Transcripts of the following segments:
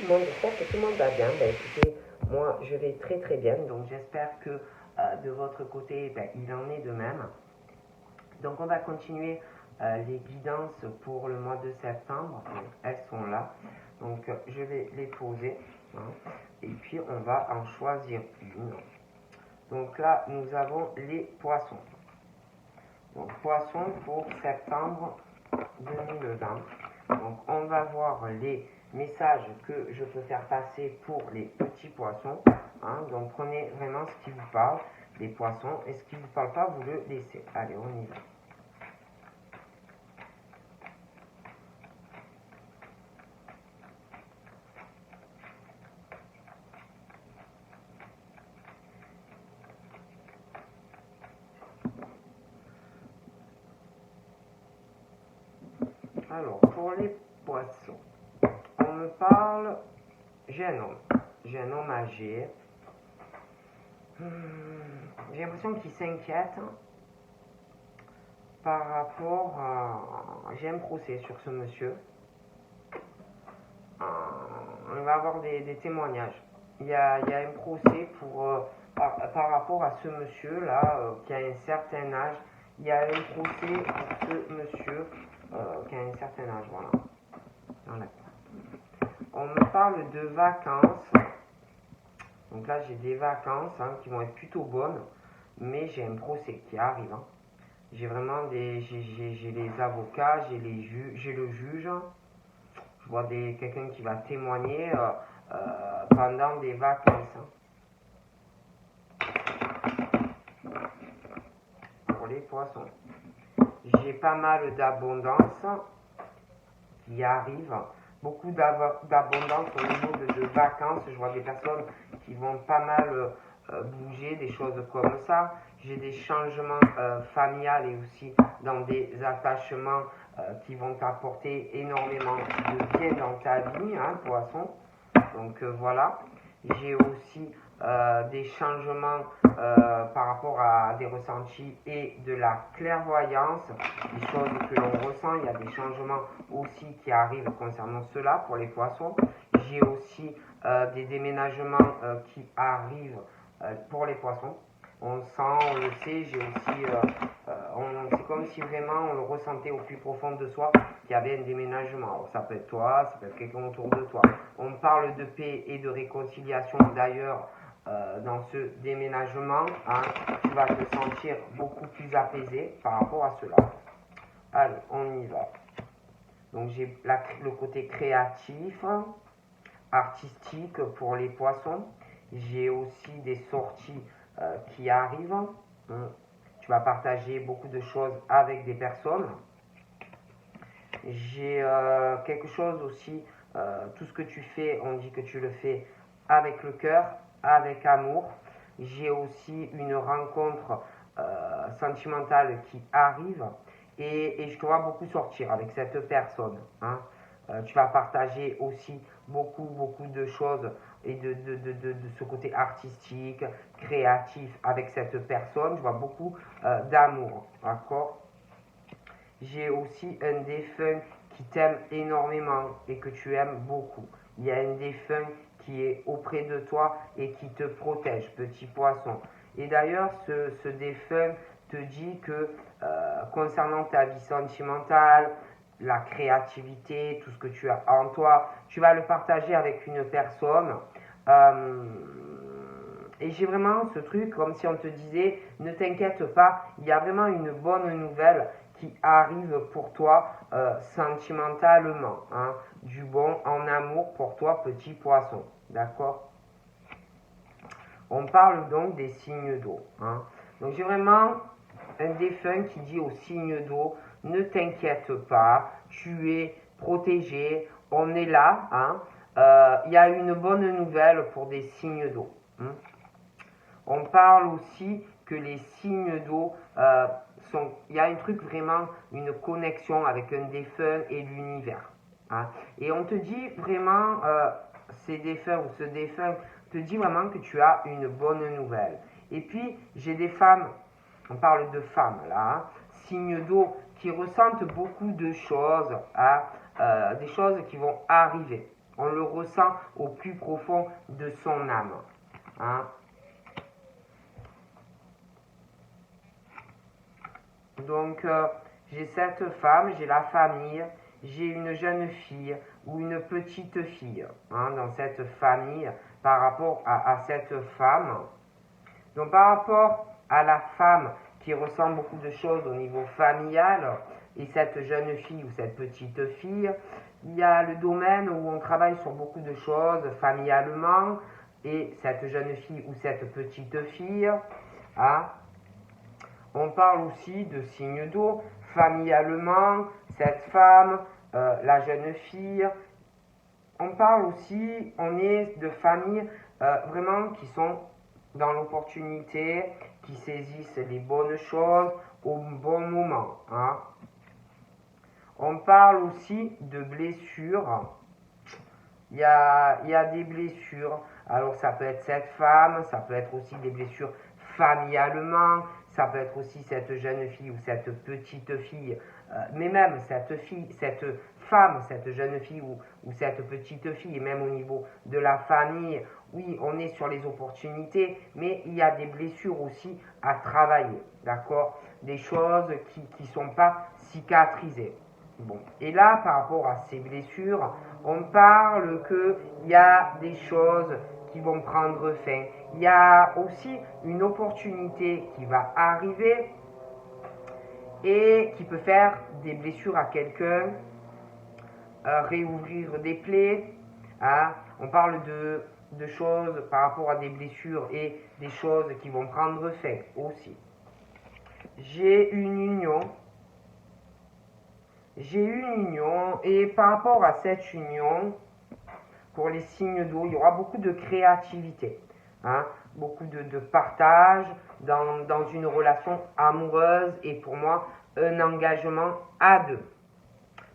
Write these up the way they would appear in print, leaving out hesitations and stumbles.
le monde, j'espère que tout le monde va bien. Écoutez, moi je vais très très bien, donc j'espère que de votre côté il en est de même. Donc on va continuer les guidances pour le mois de septembre, donc, elles sont là, donc je vais les poser, hein, et puis on va en choisir une. Donc là nous avons les poissons. Donc poissons pour septembre 2020. Donc on va voir les messages que je peux faire passer pour les petits poissons. Hein. Donc prenez vraiment ce qui vous parle, les poissons, et ce qui ne vous parle pas, vous le laissez. Allez, on y va. Alors, pour les poissons, on me parle, j'ai un homme âgé. J'ai l'impression qu'il s'inquiète par rapport à... J'ai un procès sur ce monsieur. On va avoir des témoignages. Il y a un procès par rapport à ce monsieur-là qui a un certain âge. Il y a un procès pour ce monsieur qui a un certain âge. Voilà. On me parle de vacances. Donc là, j'ai des vacances qui vont être plutôt bonnes, mais j'ai un procès qui arrive. J'ai vraiment j'ai les avocats, j'ai le juge. Je vois quelqu'un qui va témoigner pendant des vacances. Pour les poissons. J'ai pas mal d'abondance qui arrive. Beaucoup d'abondance au niveau de vacances. Je vois des personnes qui vont pas mal bouger, des choses comme ça. J'ai des changements familiales et aussi dans des attachements qui vont t'apporter énormément de bien dans ta vie, poisson. Donc voilà. J'ai aussi des changements par rapport à des ressentis et de la clairvoyance, des choses que l'on ressent. Il y a des changements aussi qui arrivent concernant cela pour les poissons. J'ai aussi des déménagements qui arrivent pour les poissons. On sent, on le sait, j'ai aussi, c'est comme si vraiment on le ressentait au plus profond de soi qu'il y avait un déménagement. Alors, ça peut être toi, ça peut être quelqu'un autour de toi. On parle de paix et de réconciliation d'ailleurs dans ce déménagement. Tu vas te sentir beaucoup plus apaisé par rapport à cela. Allez, on y va. Donc j'ai le côté créatif, artistique pour les poissons. J'ai aussi des sorties qui arrivent. Tu vas partager beaucoup de choses avec des personnes. J'ai quelque chose aussi, tout ce que tu fais, on dit que tu le fais avec le cœur, avec amour. J'ai aussi une rencontre sentimentale qui arrive et je te vois beaucoup sortir avec cette personne. Tu vas partager aussi beaucoup de choses et de ce côté artistique, créatif avec cette personne. Je vois beaucoup d'amour, d'accord? J'ai aussi un défunt qui t'aime énormément et que tu aimes beaucoup. Il y a un défunt qui est auprès de toi et qui te protège, petit poisson. Et d'ailleurs, ce défunt te dit que concernant ta vie sentimentale, la créativité, tout ce que tu as en toi, tu vas le partager avec une personne. Et j'ai vraiment ce truc comme si on te disait, ne t'inquiète pas, il y a vraiment une bonne nouvelle qui arrive pour toi sentimentalement. Du bon en amour pour toi, petit poisson. D'accord? On parle donc des signes d'eau. Donc j'ai vraiment un défunt qui dit aux signes d'eau, ne t'inquiète pas, tu es protégé, on est là. Il y a une bonne nouvelle pour des signes d'eau. On parle aussi que les signes d'eau il y a un truc vraiment, une connexion avec un défunt et l'univers. Et on te dit vraiment, ces défunts ou ce défunt te dit vraiment que tu as une bonne nouvelle. Et puis, j'ai des femmes, on parle de femmes là, signes d'eau, qui ressentent beaucoup de choses, des choses qui vont arriver. On le ressent au plus profond de son âme. Hein. Donc, j'ai cette femme, j'ai la famille, j'ai une jeune fille ou une petite fille hein, dans cette famille par rapport à cette femme. Donc, par rapport à la femme qui ressent beaucoup de choses au niveau familial et cette jeune fille ou cette petite fille, il y a le domaine où on travaille sur beaucoup de choses familialement et cette jeune fille ou cette petite fille, hein, on parle aussi de signes d'eau, familialement, cette femme, la jeune fille. On parle aussi, on est de familles vraiment qui sont dans l'opportunité, qui saisissent les bonnes choses au bon moment. Hein. On parle aussi de blessures. Il y a des blessures. Alors ça peut être cette femme, ça peut être aussi des blessures familialement, ça peut être aussi cette jeune fille ou cette petite fille, mais même cette fille, cette femme, cette jeune fille ou cette petite fille, et même au niveau de la famille, oui, on est sur les opportunités, mais il y a des blessures aussi à travailler, d'accord? Des choses qui ne sont pas cicatrisées. Bon. Et là, par rapport à ces blessures, on parle qu'il y a des choses qui vont prendre fin. Il y a aussi une opportunité qui va arriver et qui peut faire des blessures à quelqu'un, réouvrir des plaies. Hein. On parle de choses par rapport à des blessures et des choses qui vont prendre fin aussi. J'ai une union. J'ai une union et par rapport à cette union, pour les signes d'eau, il y aura beaucoup de créativité, hein, beaucoup de partage dans une relation amoureuse et pour moi, un engagement à deux.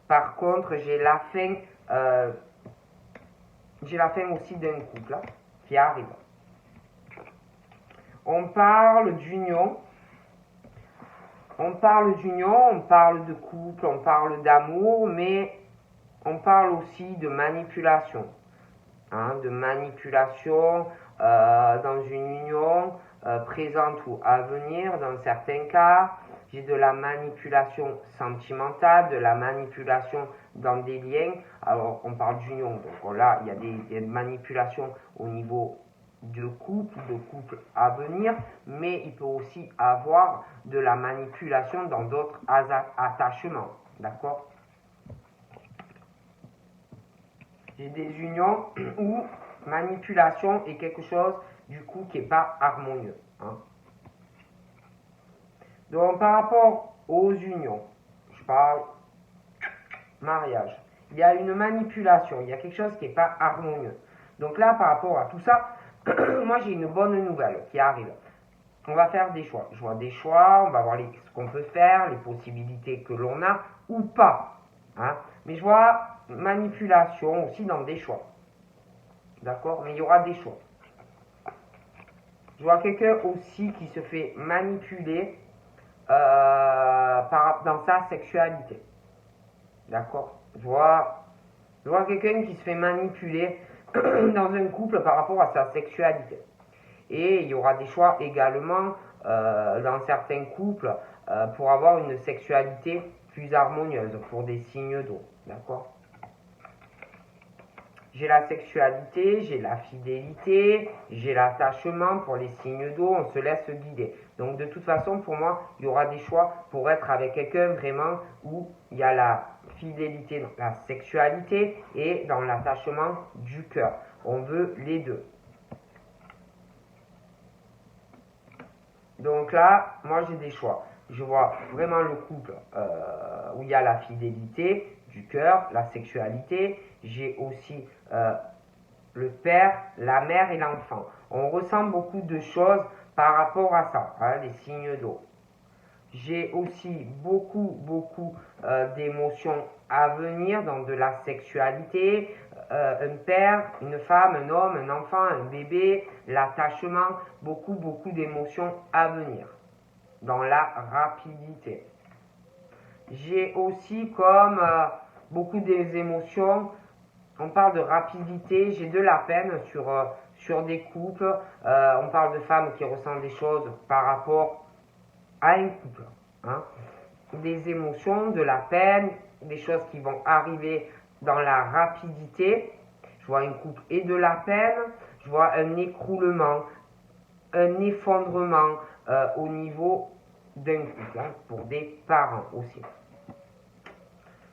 Par contre, j'ai la fin aussi d'un couple hein, qui arrive. On parle d'union. On parle d'union, on parle de couple, on parle d'amour, mais on parle aussi de manipulation. Hein, de manipulation dans une union présente ou à venir. Dans certains cas, j'ai de la manipulation sentimentale, de la manipulation dans des liens. Alors, on parle d'union, donc là, il y a des manipulations au niveau de couple à venir, mais il peut aussi avoir de la manipulation dans d'autres attachements, d'accord? J'ai des unions où manipulation est quelque chose du coup qui n'est pas harmonieux. Hein. Donc par rapport aux unions, je parle mariage, il y a une manipulation, il y a quelque chose qui n'est pas harmonieux. Donc là par rapport à tout ça, moi j'ai une bonne nouvelle qui arrive. On va faire des choix. Je vois des choix, on va voir ce qu'on peut faire, les possibilités que l'on a ou pas. Hein. Mais je vois manipulation aussi dans des choix. D'accord? Mais il y aura des choix. Je vois quelqu'un aussi qui se fait manipuler dans sa sexualité. D'accord? Je vois quelqu'un qui se fait manipuler dans un couple par rapport à sa sexualité. Et il y aura des choix également dans certains couples pour avoir une sexualité plus harmonieuse, pour des signes d'eau. D'accord? J'ai la sexualité, j'ai la fidélité, j'ai l'attachement pour les signes d'eau, on se laisse guider. Donc de toute façon, pour moi, il y aura des choix pour être avec quelqu'un vraiment où il y a la fidélité dans la sexualité et dans l'attachement du cœur. On veut les deux. Donc là, moi j'ai des choix. Je vois vraiment le couple où il y a la fidélité du cœur, la sexualité. J'ai aussi le père, la mère et l'enfant. On ressent beaucoup de choses par rapport à ça, hein, les signes d'eau. J'ai aussi beaucoup d'émotions à venir dans de la sexualité, un père, une femme, un homme, un enfant, un bébé, l'attachement, beaucoup d'émotions à venir dans la rapidité. J'ai aussi comme beaucoup des émotions On parle de rapidité, j'ai de la peine sur des couples. On parle de femmes qui ressentent des choses par rapport à un couple. Hein. Des émotions, de la peine, des choses qui vont arriver dans la rapidité. Je vois un couple et de la peine, je vois un écroulement, un effondrement au niveau d'un couple, hein, pour des parents aussi.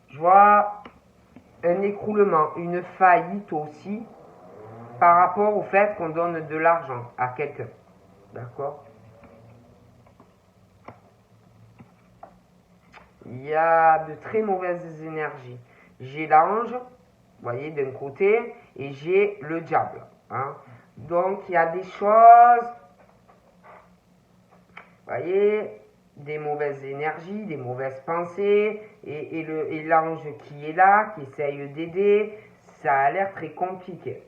Je vois un écroulement, une faillite aussi par rapport au fait qu'on donne de l'argent à quelqu'un. D'accord? Il y a de très mauvaises énergies. J'ai l'ange, vous voyez, d'un côté, et j'ai le diable. Hein. Donc, il y a des choses, vous voyez, des mauvaises énergies, des mauvaises pensées, et l'ange qui est là, qui essaye d'aider, ça a l'air très compliqué.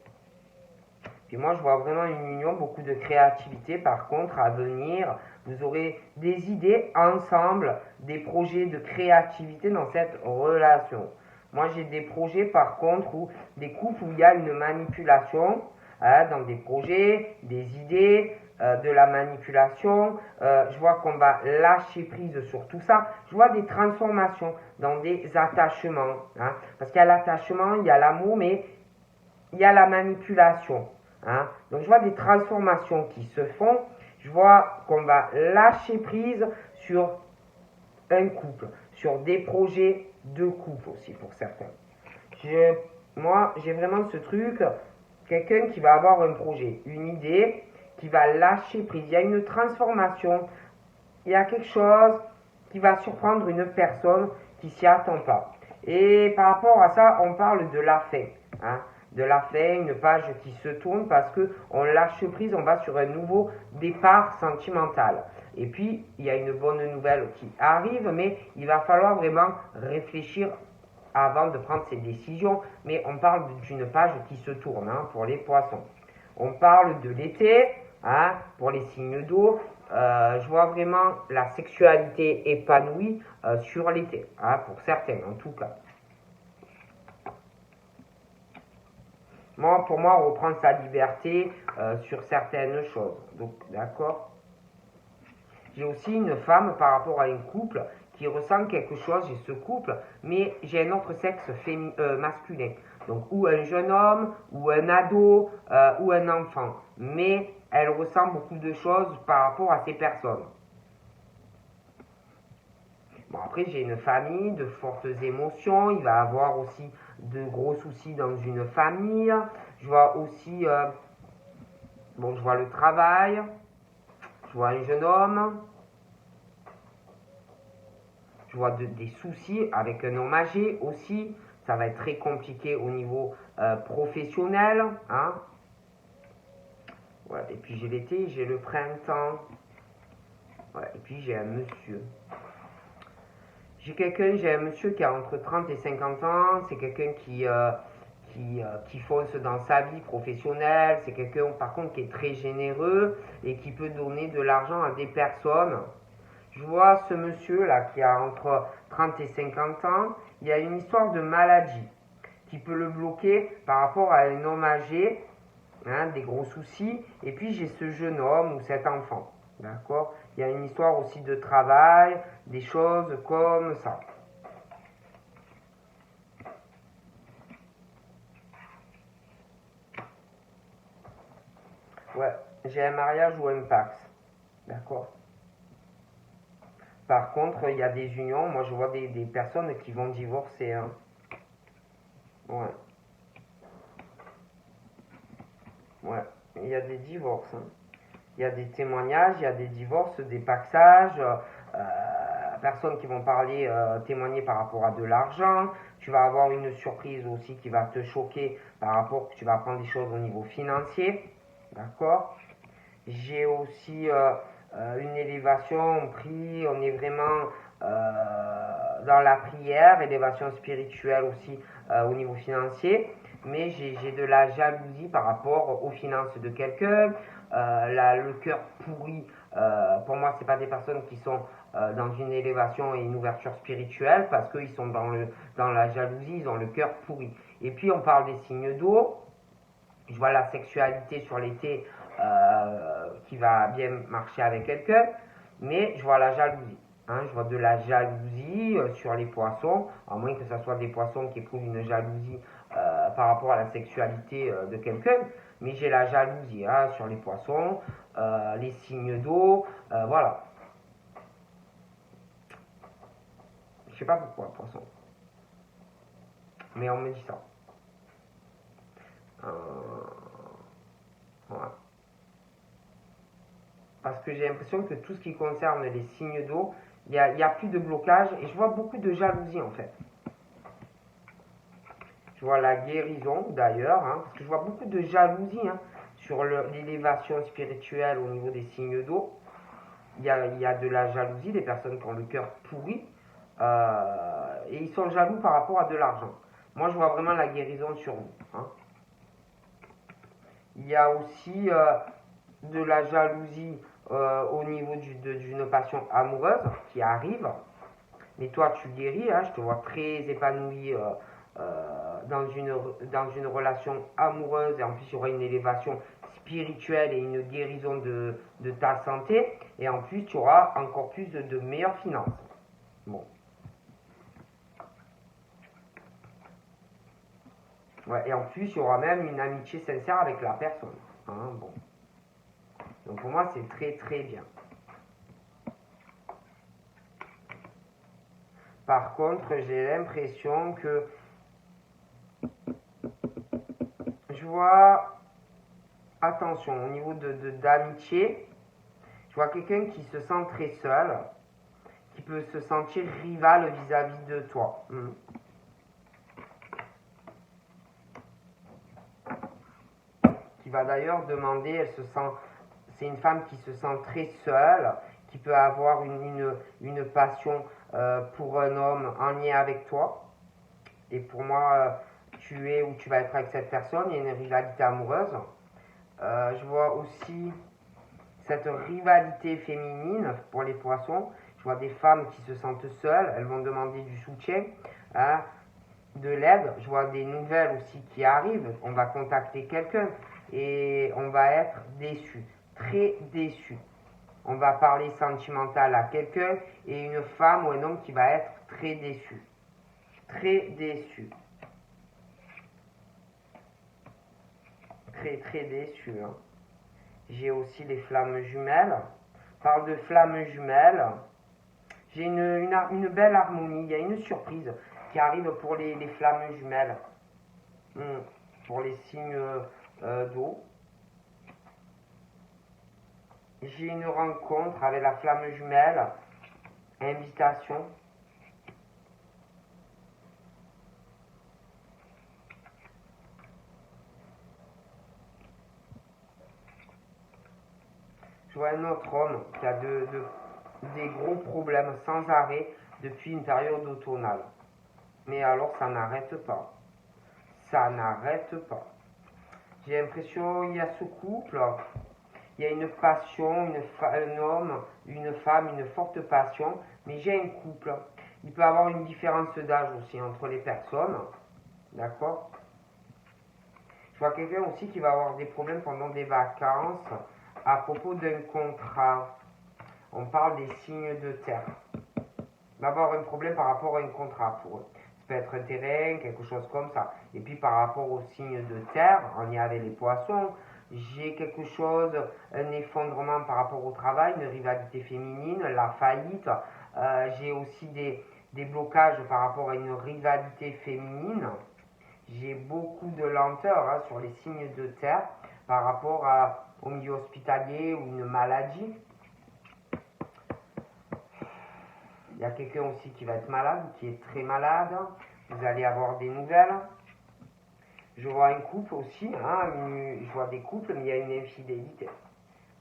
Puis moi, je vois vraiment une union, beaucoup de créativité. Par contre, à venir, vous aurez des idées ensemble, des projets de créativité dans cette relation. Moi, j'ai des projets, par contre, où des couples où il y a une manipulation, hein, dans des projets, des idées, de la manipulation. Je vois qu'on va lâcher prise sur tout ça. Je vois des transformations dans des attachements. Hein, parce qu'il y a l'attachement, il y a l'amour, mais il y a la manipulation. Hein. Donc je vois des transformations qui se font. Je vois qu'on va lâcher prise sur un couple, sur des projets de couple aussi pour certains. Moi, j'ai vraiment ce truc, quelqu'un qui va avoir un projet, une idée, qui va lâcher prise. Il y a une transformation, il y a quelque chose qui va surprendre une personne qui s'y attend pas. Et par rapport à ça, on parle de la fin. Hein. De la fin, une page qui se tourne parce que on lâche prise, on va sur un nouveau départ sentimental. Et puis, il y a une bonne nouvelle qui arrive, mais il va falloir vraiment réfléchir avant de prendre ses décisions. Mais on parle d'une page qui se tourne, hein, pour les poissons. On parle de l'été, hein, pour les signes d'eau. Je vois vraiment la sexualité épanouie sur l'été, hein, pour certains en tout cas. Pour moi, reprendre sa liberté sur certaines choses. Donc, d'accord. J'ai aussi une femme par rapport à un couple qui ressent quelque chose, j'ai ce couple, mais j'ai un autre sexe masculin. Donc, ou un jeune homme, ou un ado, ou un enfant. Mais elle ressent beaucoup de choses par rapport à ces personnes. Bon, après, j'ai une famille, de fortes émotions. Il va y avoir aussi de gros soucis dans une famille. Je vois aussi, je vois le travail. Je vois un jeune homme. Je vois des soucis avec un homme âgé aussi. Ça va être très compliqué au niveau professionnel. Hein. Ouais, et puis j'ai l'été, j'ai le printemps. Ouais, et puis j'ai un monsieur. J'ai un monsieur qui a entre 30 et 50 ans. C'est quelqu'un qui fonce dans sa vie professionnelle. C'est quelqu'un, par contre, qui est très généreux et qui peut donner de l'argent à des personnes. Je vois ce monsieur-là qui a entre 30 et 50 ans. Il y a une histoire de maladie qui peut le bloquer par rapport à un homme âgé, hein, des gros soucis. Et puis j'ai ce jeune homme ou cet enfant. D'accord? Il y a une histoire aussi de travail, des choses comme ça. Ouais, j'ai un mariage ou un pax. D'accord? Par contre, il y a des unions. Moi, je vois des personnes qui vont divorcer. Hein. Ouais. Ouais. Il y a des divorces. Hein. Il y a des témoignages, il y a des divorces, des paxages, personnes qui vont parler, témoigner par rapport à de l'argent. Tu vas avoir une surprise aussi qui va te choquer par rapport que tu vas apprendre des choses au niveau financier. D'accord? J'ai aussi une élévation, on est vraiment dans la prière, élévation spirituelle aussi au niveau financier. Mais j'ai de la jalousie par rapport aux finances de quelqu'un. Le cœur pourri, pour moi, c'est pas des personnes qui sont dans une élévation et une ouverture spirituelle parce qu'ils sont dans la jalousie, ils ont le cœur pourri. Et puis on parle des signes d'eau. Je vois la sexualité sur l'été qui va bien marcher avec quelqu'un, mais je vois la jalousie. Hein, je vois de la jalousie sur les poissons, à moins que ce soit des poissons qui éprouvent une jalousie par rapport à la sexualité de quelqu'un, mais j'ai la jalousie hein, sur les poissons, les signes d'eau, voilà. Je sais pas pourquoi, poisson. Mais on me dit ça. Voilà. Parce que j'ai l'impression que tout ce qui concerne les signes d'eau, il n'y a plus de blocage et je vois beaucoup de jalousie en fait. Je vois la guérison d'ailleurs, hein, parce que je vois beaucoup de jalousie hein, sur l'élévation spirituelle au niveau des signes d'eau. Il y a de la jalousie, des personnes qui ont le cœur pourri et ils sont jaloux par rapport à de l'argent. Moi je vois vraiment la guérison sur vous. Hein. Il y a aussi de la jalousie au niveau d'une passion amoureuse qui arrive. Mais toi, tu guéris, hein, je te vois très épanoui dans une relation amoureuse et en plus, il y aura une élévation spirituelle et une guérison de ta santé. Et en plus, tu auras encore plus de meilleures finances. Bon. Ouais, et en plus, il y aura même une amitié sincère avec la personne. Hein, bon. Donc pour moi, c'est très très bien. Par contre, j'ai l'impression que je vois, attention, au niveau d'amitié, je vois quelqu'un qui se sent très seul, qui peut se sentir rival vis-à-vis de toi. Qui va d'ailleurs demander, c'est une femme qui se sent très seule, qui peut avoir une passion pour un homme en lien avec toi. Et pour moi, tu es ou tu vas être avec cette personne, il y a une rivalité amoureuse. Je vois aussi cette rivalité féminine pour les poissons. Je vois des femmes qui se sentent seules, elles vont demander du soutien, hein, de l'aide. Je vois des nouvelles aussi qui arrivent. On va contacter quelqu'un et on va être déçu, très déçu. On va parler sentimental à quelqu'un et une femme ou un homme qui va être très déçu. Très déçu. Très très déçu. Hein. J'ai aussi les flammes jumelles. Parle de flammes jumelles. J'ai une belle harmonie. Il y a une surprise qui arrive pour les flammes jumelles. Pour les signes d'eau. J'ai une rencontre avec la flamme jumelle. Invitation. Je vois un autre homme qui a des gros problèmes sans arrêt depuis une période automnale. Mais alors ça n'arrête pas. Ça n'arrête pas. J'ai l'impression qu'il y a ce couple, il y a une passion, un homme, une femme, une forte passion, mais j'ai un couple. Il peut y avoir une différence d'âge aussi entre les personnes. D'accord? Je vois quelqu'un aussi qui va avoir des problèmes pendant des vacances à propos d'un contrat. On parle des signes de terre. Il va avoir un problème par rapport à un contrat pour eux. Ça peut être un terrain, quelque chose comme ça. Et puis par rapport aux signes de terre, on y avait les poissons. J'ai quelque chose, un effondrement par rapport au travail, une rivalité féminine, la faillite. J'ai aussi des blocages par rapport à une rivalité féminine. J'ai beaucoup de lenteur hein, sur les signes de terre par rapport au milieu hospitalier ou une maladie. Il y a quelqu'un aussi qui va être malade, qui est très malade. Vous allez avoir des nouvelles. Je vois un couple aussi. Hein, je vois des couples, mais il y a une infidélité.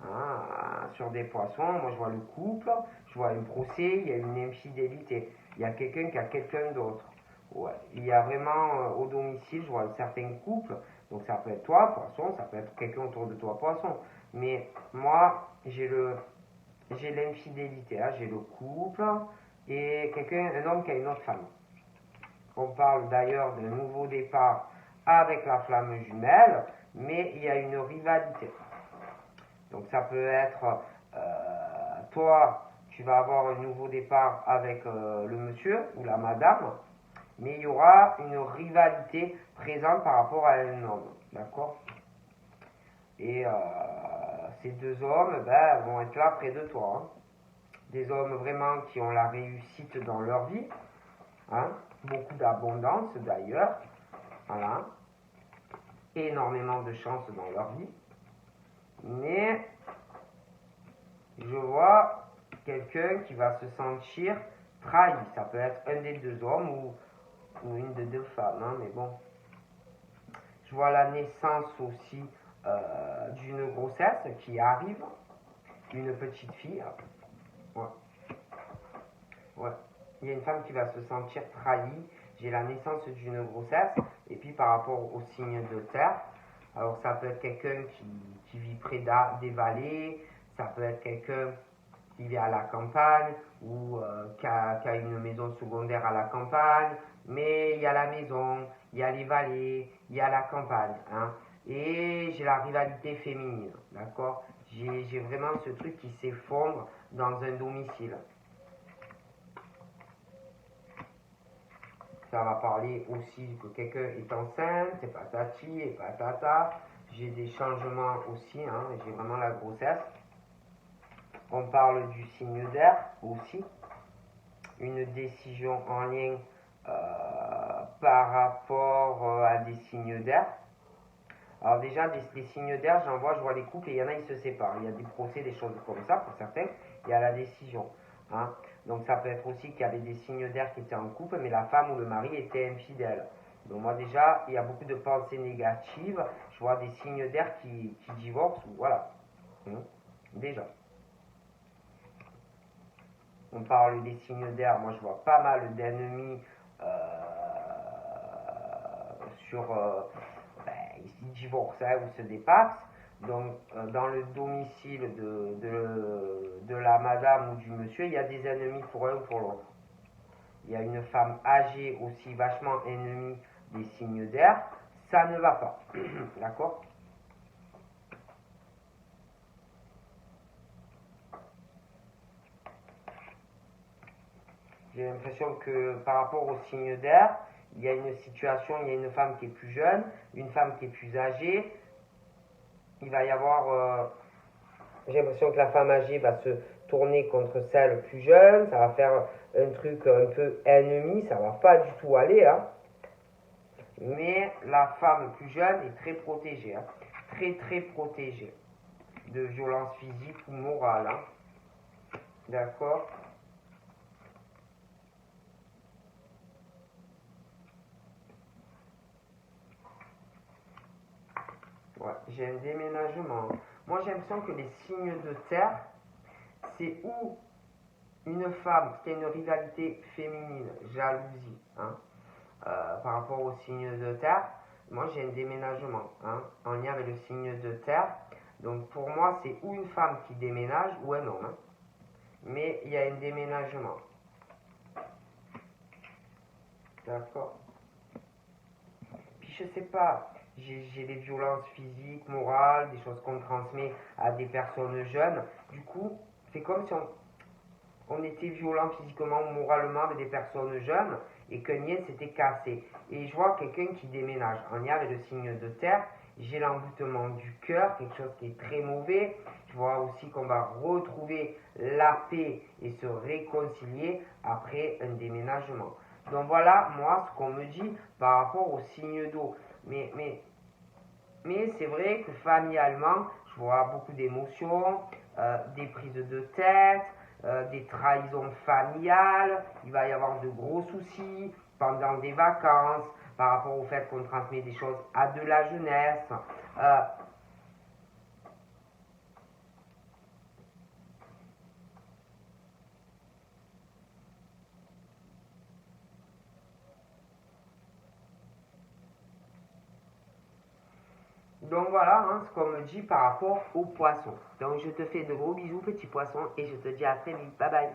Hein, sur des poissons, moi je vois le couple. Je vois un procès, il y a une infidélité. Il y a quelqu'un qui a quelqu'un d'autre. Ouais. Il y a vraiment au domicile, je vois un certain couple. Donc ça peut être toi, poisson, ça peut être quelqu'un autour de toi, poisson. Mais moi, j'ai j'ai l'infidélité, hein, j'ai le couple et un homme qui a une autre femme. On parle d'ailleurs d'un nouveau départ avec la flamme jumelle, mais il y a une rivalité. Donc ça peut être toi, tu vas avoir un nouveau départ avec le monsieur ou la madame, mais il y aura une rivalité présente par rapport à un homme, d'accord? Et ces deux hommes vont être là près de toi. Hein. Des hommes vraiment qui ont la réussite dans leur vie, hein. Beaucoup d'abondance d'ailleurs, voilà. Énormément de chance dans leur vie. Mais je vois quelqu'un qui va se sentir trahi. Ça peut être un des deux hommes ou une des deux femmes, hein, mais bon. Je vois la naissance aussi d'une grossesse qui arrive, une petite fille. Ouais. Ouais. Il y a une femme qui va se sentir trahie. J'ai la naissance d'une grossesse. Et puis par rapport au signe de terre, alors ça peut être quelqu'un qui vit près des vallées, ça peut être quelqu'un qui vit à la campagne ou qui a une maison secondaire à la campagne, mais il y a la maison, il y a les vallées, il y a la campagne. Hein. Et j'ai la rivalité féminine, d'accord? J'ai vraiment ce truc qui s'effondre dans un domicile. Ça va parler aussi que quelqu'un est enceinte, et patati et patata. J'ai des changements aussi, hein, j'ai vraiment la grossesse. On parle du signe d'air aussi. Une décision en lien par rapport à des signes d'air. Alors déjà, des signes d'air, je vois les couples et il y en a, ils se séparent. Il y a des procès, des choses comme ça pour certains. Il y a la décision. Hein. Donc ça peut être aussi qu'il y avait des signes d'air qui étaient en couple, mais la femme ou le mari était infidèle. Donc moi déjà, il y a beaucoup de pensées négatives. Je vois des signes d'air qui divorcent. Voilà. Déjà. On parle des signes d'air. Moi je vois pas mal d'ennemis sur... ils divorcent ou se dépassent. Donc, dans le domicile de la madame ou du monsieur, il y a des ennemis pour un ou pour l'autre. Il y a une femme âgée aussi vachement ennemie des signes d'air. Ça ne va pas. D'accord? J'ai l'impression que par rapport aux signes d'air, il y a une situation, il y a une femme qui est plus jeune, une femme qui est plus âgée. Il va y avoir... j'ai l'impression que la femme âgée va se tourner contre celle plus jeune. Ça va faire un truc un peu ennemi. Ça va pas du tout aller. Hein. Mais la femme plus jeune est très protégée. Hein. Très très protégée de violence physique ou morale. Hein. D'accord? Ouais, j'ai un déménagement. Moi, j'ai l'impression que les signes de terre, c'est où une femme qui a une rivalité féminine, jalousie, hein, par rapport aux signes de terre. Moi, j'ai un déménagement hein, en lien avec le signe de terre. Donc, pour moi, c'est ou une femme qui déménage ou un homme. Hein. Mais il y a un déménagement. D'accord? Puis, je sais pas. J'ai des violences physiques, morales, des choses qu'on transmet à des personnes jeunes. Du coup, c'est comme si on était violent physiquement, moralement avec des personnes jeunes et qu'un lien s'était cassé. Et je vois quelqu'un qui déménage en lien avec le signe de terre. J'ai l'envoûtement du cœur, quelque chose qui est très mauvais. Je vois aussi qu'on va retrouver la paix et se réconcilier après un déménagement. Donc voilà, moi, ce qu'on me dit par rapport au signe d'eau. Mais c'est vrai que familialement, je vois beaucoup d'émotions, des prises de tête, des trahisons familiales, il va y avoir de gros soucis pendant des vacances par rapport au fait qu'on transmet des choses à de la jeunesse. Donc voilà ce qu'on me dit par rapport aux poissons. Donc je te fais de gros bisous petit poisson et je te dis à très vite. Bye bye.